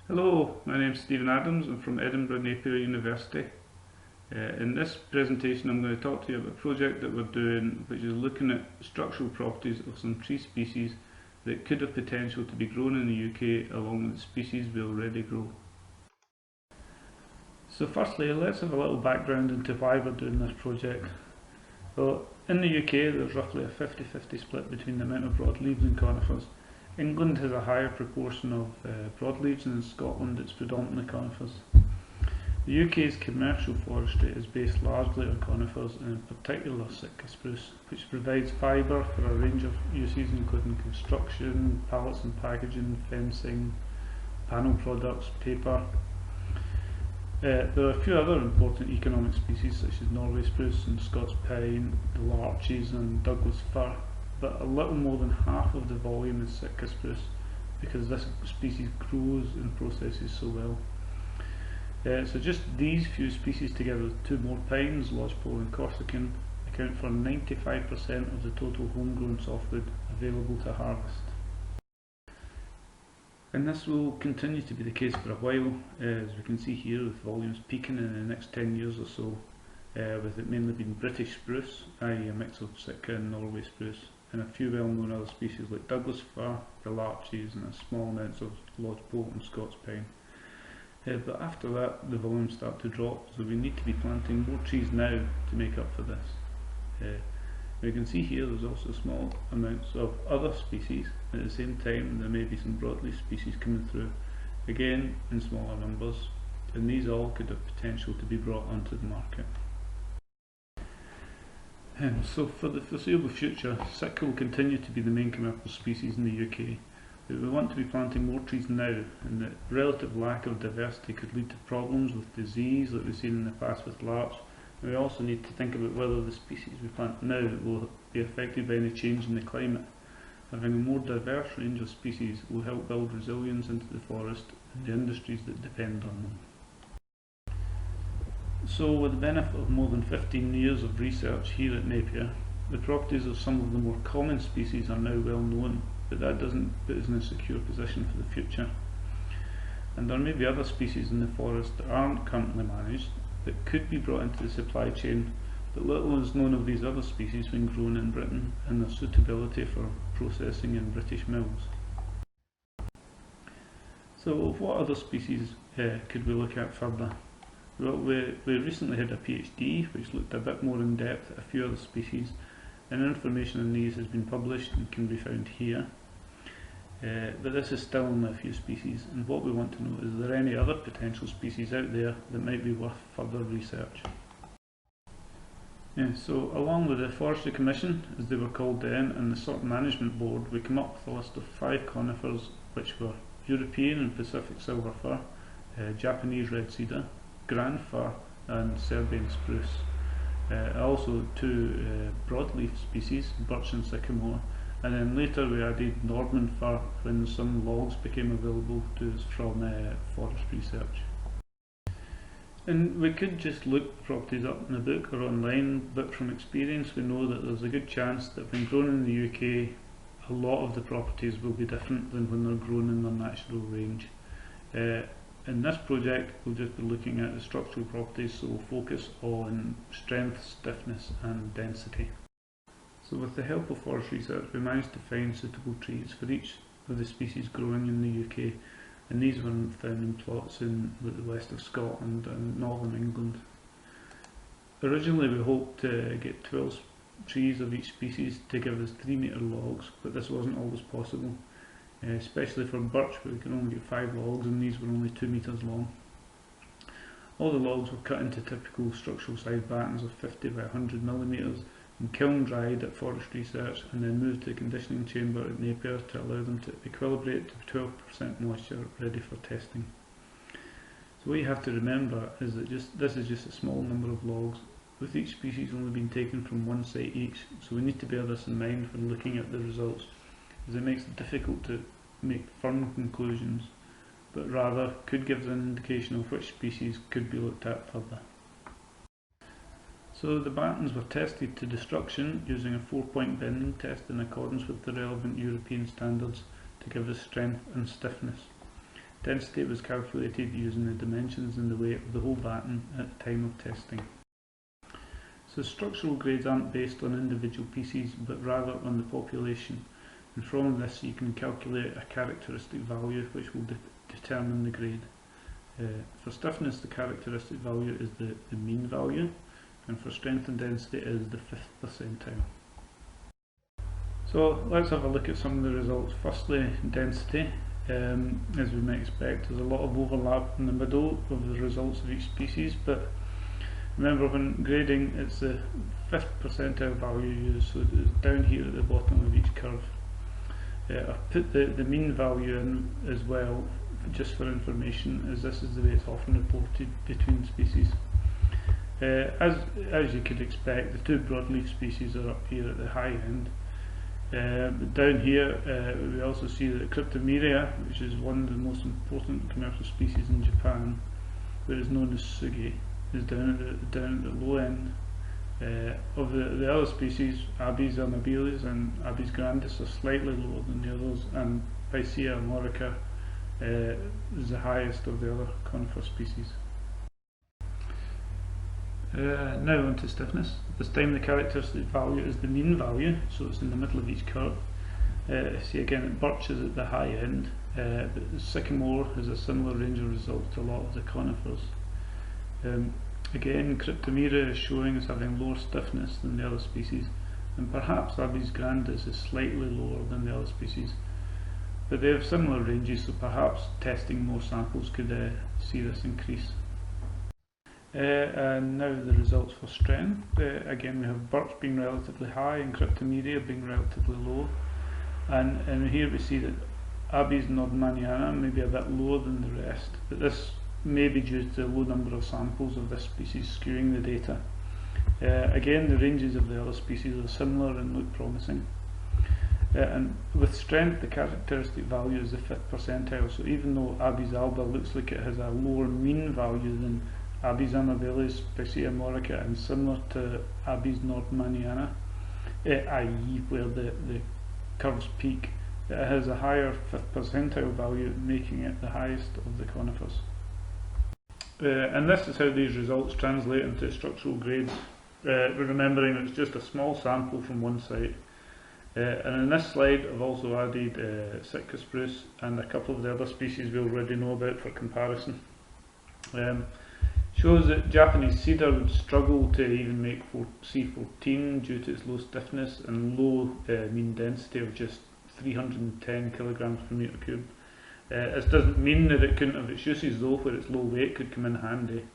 Hello, my name is Stephen Adams. I'm from Edinburgh Napier University. In this presentation I'm going to talk to you about a project that we're doing which is looking at structural properties of some tree species that could have potential to be grown in the UK along with the species we already grow. So firstly, let's have a little background into why we're doing this project. Well, in the UK there's roughly a 50-50 split between the amount of broadleaves and conifers. England has a higher proportion of broadleaves, and in Scotland it's predominantly conifers. The UK's commercial forestry is based largely on conifers, and in particular Sitka spruce, which provides fibre for a range of uses including construction, pallets and packaging, fencing, panel products, paper. There are a few other important economic species such as Norway spruce and Scots pine, the larches and Douglas fir, but a little more than half of the volume is Sitka spruce because this species grows and processes so well. So just these few species together with two more pines, lodgepole and corsican, account for 95% of the total homegrown softwood available to harvest. And this will continue to be the case for a while, as we can see here, with volumes peaking in the next 10 years or so, with it mainly being British spruce, i.e. a mix of Sitka and Norway spruce, and a few well-known other species like Douglas fir, the larches, and small amounts of lodgepole and Scots pine. But after that, the volumes start to drop, so we need to be planting more trees now to make up for this. You can see here there's also small amounts of other species. At the same time, there may be some broadleaf species coming through, again in smaller numbers, and these all could have potential to be brought onto the market. So for the foreseeable future, Sitka will continue to be the main commercial species in the UK, but we want to be planting more trees now, and the relative lack of diversity could lead to problems with disease like we've seen in the past with larch. And we also need to think about whether the species we plant now will be affected by any change in the climate. Having a more diverse range of species will help build resilience into the forest and the industries that depend on them. So with the benefit of more than 15 years of research here at Napier, the properties of some of the more common species are now well known, but that doesn't put us in a secure position for the future. And there may be other species in the forest that aren't currently managed that could be brought into the supply chain, but little is known of these other species when grown in Britain and their suitability for processing in British mills. So what other species could we look at further? Well, we recently had a PhD which looked a bit more in depth at a few other species, and information on these has been published and can be found here. But this is still only a few species, and what we want to know is there any other potential species out there that might be worth further research. So along with the Forestry Commission, as they were called then, and the Sort Management Board, we came up with a list of 5 conifers which were European and Pacific silver fir, Japanese red cedar, grand fir and Serbian spruce. Also 2 broadleaf species, birch and sycamore, and then later we added Norman fir when some logs became available to us from forest research. And we could just look properties up in a book or online, but from experience we know that there's a good chance that when grown in the UK, a lot of the properties will be different than when they're grown in their natural range. In this project we'll just be looking at the structural properties, so we'll focus on strength, stiffness and density. So with the help of forest research we managed to find suitable trees for each of the species growing in the UK, and these were found in plots in the west of Scotland and northern England. Originally we hoped to get 12 trees of each species to give us 3-metre logs, but this wasn't always possible, especially for birch where we can only get 5 logs and these were only 2 metres long. All the logs were cut into typical structural size battens of 50 by 100mm and kiln dried at Forest Research, and then moved to the conditioning chamber at Napier to allow them to equilibrate to 12% moisture, ready for testing. So what you have to remember is that this is just a small number of logs, with each species only being taken from one site each, so we need to bear this in mind when looking at the results, as it makes it difficult to make firm conclusions, but rather could give an indication of which species could be looked at further. So the battens were tested to destruction using a 4-point bending test in accordance with the relevant European standards to give us strength and stiffness. Density was calculated using the dimensions and the weight of the whole batten at the time of testing. So structural grades aren't based on individual pieces but rather on the population, and from this you can calculate a characteristic value which will determine the grade. For stiffness, the characteristic value is the mean value, and for strength and density it is the 5th percentile. So let's have a look at some of the results. Firstly, density. As we might expect, there's a lot of overlap in the middle of the results of each species, but remember when grading it's the 5th percentile value used, so it's down here at the bottom of each curve. I've put the mean value in as well, just for information, as this is the way it's often reported between species. As you could expect, the two broadleaf species are up here at the high end. But down here we also see that Cryptomeria, which is one of the most important commercial species in Japan, which is known as Sugi, is down at the low end. Of the other species, Abies amabilis and Abies grandis are slightly lower than the others, and Picea amorica is the highest of the other conifer species. Now on to stiffness. This time the characteristic value is the mean value, so it's in the middle of each curve. See again, birch is at the high end, but the sycamore has a similar range of results to a lot of the conifers. Again, Cryptomeria is showing as having lower stiffness than the other species, and perhaps Abies grandis is slightly lower than the other species, but they have similar ranges, so perhaps testing more samples could see this increase. And now the results for strength. Again, we have birch being relatively high and Cryptomeria being relatively low, and here we see that Abies nordmanniana may be a bit lower than the rest, but this may be due to the low number of samples of this species skewing the data. Again, the ranges of the other species are similar and look promising. And with strength, the characteristic value is the 5th percentile, so even though Abies alba looks like it has a lower mean value than Abies amabilis, Picea amorica, and similar to Abies nordmanniana, i.e. where the curves peak, it has a higher 5th percentile value, making it the highest of the conifers. And this is how these results translate into structural grades, remembering it's just a small sample from one site. And in this slide I've also added Sitka spruce and a couple of the other species we already know about for comparison. Shows that Japanese cedar would struggle to even make C14 due to its low stiffness and low mean density of just 310 kilograms per meter cube. This doesn't mean that it couldn't have its uses though, where its low weight could come in handy,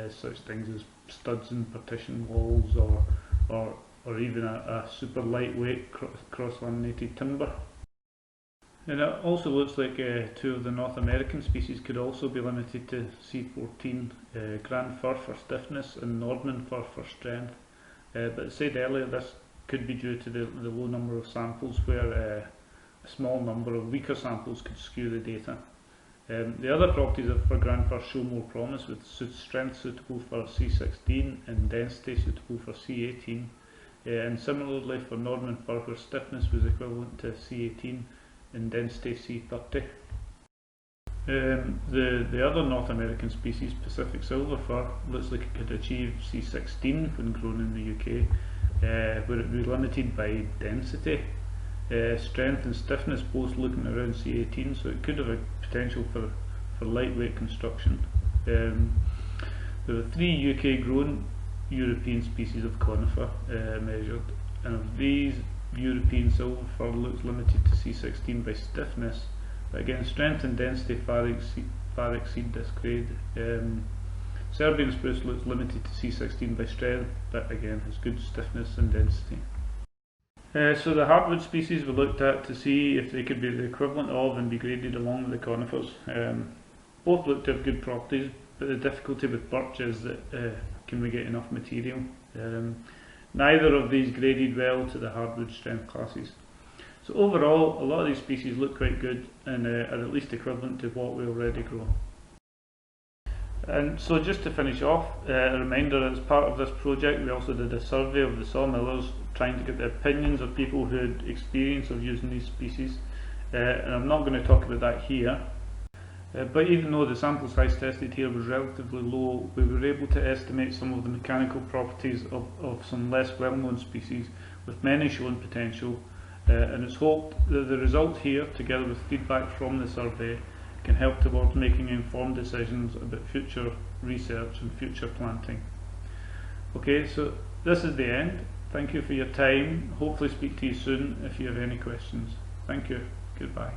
such things as studs in partition walls or even a super lightweight cross-laminated timber. And it also looks like two of the North American species could also be limited to C14, Grand Fir for stiffness and Nordmann Fir for strength. But as said earlier, this could be due to the low number of samples, where a small number of weaker samples could skew the data. The other properties for Grand Fir show more promise, with strength suitable for C16 and density suitable for C18. And similarly for Nordmann Fir, where stiffness was equivalent to C18 and density C30. The other North American species, Pacific Silver Fir, looks like it could achieve C16 when grown in the UK, where it would be limited by density. Strength and stiffness both looking around C18, so it could have a potential for lightweight construction. There were 3 UK grown European species of conifer measured, and of these, European silver fir looks limited to C16 by stiffness, but again strength and density far exceed this grade. Serbian spruce looks limited to C16 by strength, but again has good stiffness and density. So the hardwood species we looked at to see if they could be the equivalent of and be graded along with the conifers. Both looked to have good properties, but the difficulty with birch is that can we get enough material? Neither of these graded well to the hardwood strength classes. So overall, a lot of these species look quite good and are at least equivalent to what we already grow. And so just to finish off, a reminder, as part of this project we also did a survey of the sawmillers, trying to get the opinions of people who had experience of using these species, and I'm not going to talk about that here. But even though the sample size tested here was relatively low, we were able to estimate some of the mechanical properties of some less well-known species, with many showing potential, and it's hoped that the results here, together with feedback from the survey, can help towards making informed decisions about future research and future planting. Okay, so this is the end. Thank you for your time. Hopefully speak to you soon if you have any questions. Thank you. Goodbye.